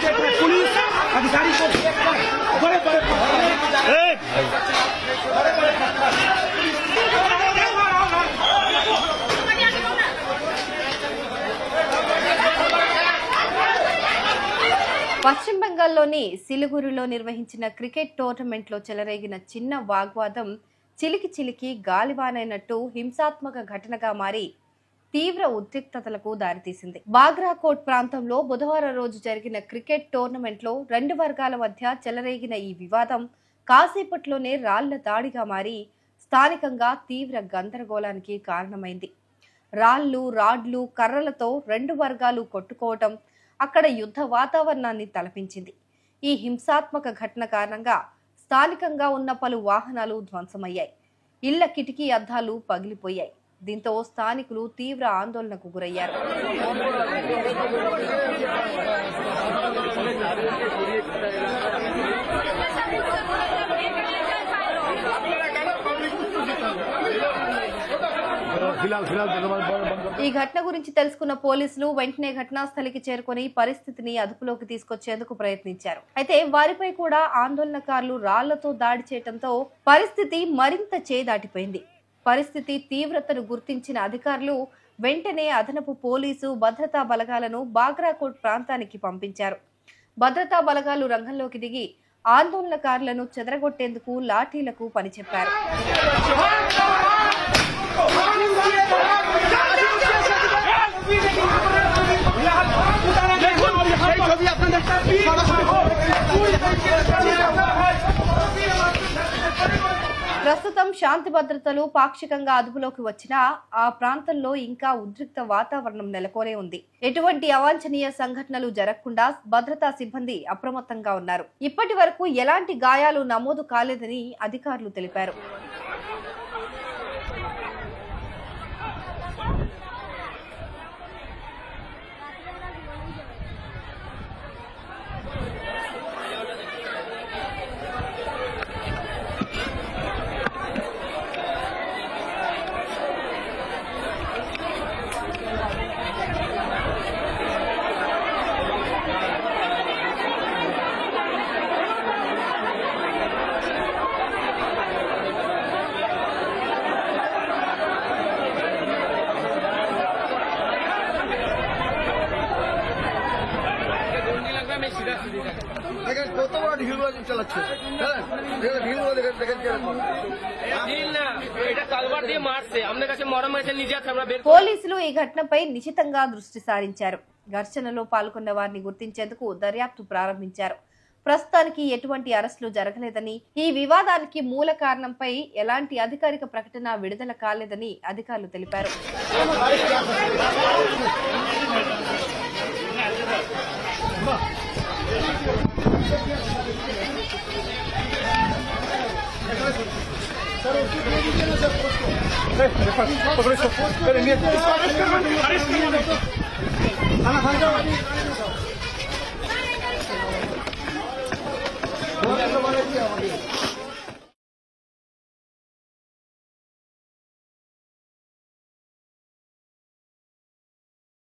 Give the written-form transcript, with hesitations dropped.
Police अधिकारी को बड़े बड़े పశ్చిమ బెంగాల్లోని సిలిగురిలో నిర్వహించిన క్రికెట్ టోర్నమెంట్లో చెలరేగిన చిన్న వాగ్వాదం చిలికి చిలికి గాలివానైనట్టు హింసాత్మక ఘటనగా మారి తీవ్ర ఉద్రిక్తతలకు దారితీసింది. బాగ్రాకోట్ ప్రాంతంలో బుధవారం రోజు జరిగిన క్రికెట్ టోర్నమెంట్లో రెండు వర్గాల మధ్య చెలరేగిన ఈ వివాదం కాసేపట్లోనే రాళ్ల దాడిగా మారి స్థానికంగా తీవ్ర గందరగోళానికి కారణమైంది. రాళ్లు, రాడ్లు, కర్రలతో రెండు వర్గాలు కొట్టుకోవటం అక్కడ యుద్ధ వాతావరణాన్ని తలపించింది. ఈ హింసాత్మక ఘటన కారణంగా స్థానికంగా ఉన్న పలు వాహనాలు ధ్వంసమయ్యాయి. ఇళ్ల కిటికీ అద్దాలు పగిలిపోయాయి. దీంతో స్థానికులు తీవ్ర ఆందోళనకు గురయ్యారు. ఈ ఘటన గురించి తెలుసుకున్న పోలీసులు వెంటనే ఘటనా స్థలికి చేరుకుని పరిస్థితిని అదుపులోకి తీసుకొచ్చేందుకు ప్రయత్నించారు. అయితే వారిపై కూడా ఆందోళనకారులు రాళ్లతో దాడి చేయడంతో పరిస్థితి మరింత చేదాటిపోయింది. పరిస్థితి తీవ్రతను గుర్తించిన అధికారులు వెంటనే అదనపు పోలీసు భద్రతా బలగాలను బాగ్రాకోట్ ప్రాంతానికి పంపించారు. భద్రతా బలగాలు రంగంలోకి దిగి ఆందోళనకారులను చెదరగొట్టేందుకు లాఠీలకు పనిచెప్పారు. ప్రస్తుతం శాంతి భద్రతలు పాక్షికంగా అదుపులోకి వచ్చినా ఆ ప్రాంతంలో ఇంకా ఉద్రిక్త వాతావరణం నెలకొనే ఉంది. ఎటువంటి అవాంఛనీయ సంఘటనలు జరగకుండా భద్రతా సిబ్బంది అప్రమత్తంగా ఉన్నారు. ఇప్పటి వరకు ఎలాంటి గాయాలు నమోదు కాలేదని అధికారులు తెలిపారు. పోలీసులు ఈ ఘటనపై నిశితంగా దృష్టి సారించారు. ఘర్షణలో పాల్గొన్న వారిని గుర్తించేందుకు దర్యాప్తు ప్రారంభించారు. ప్రస్తుతానికి ఎటువంటి అరెస్టులు జరగలేదని, ఈ వివాదానికి మూల కారణంపై ఎలాంటి అధికారిక ప్రకటన విడుదల కాలేదని అధికారులు తెలిపారు.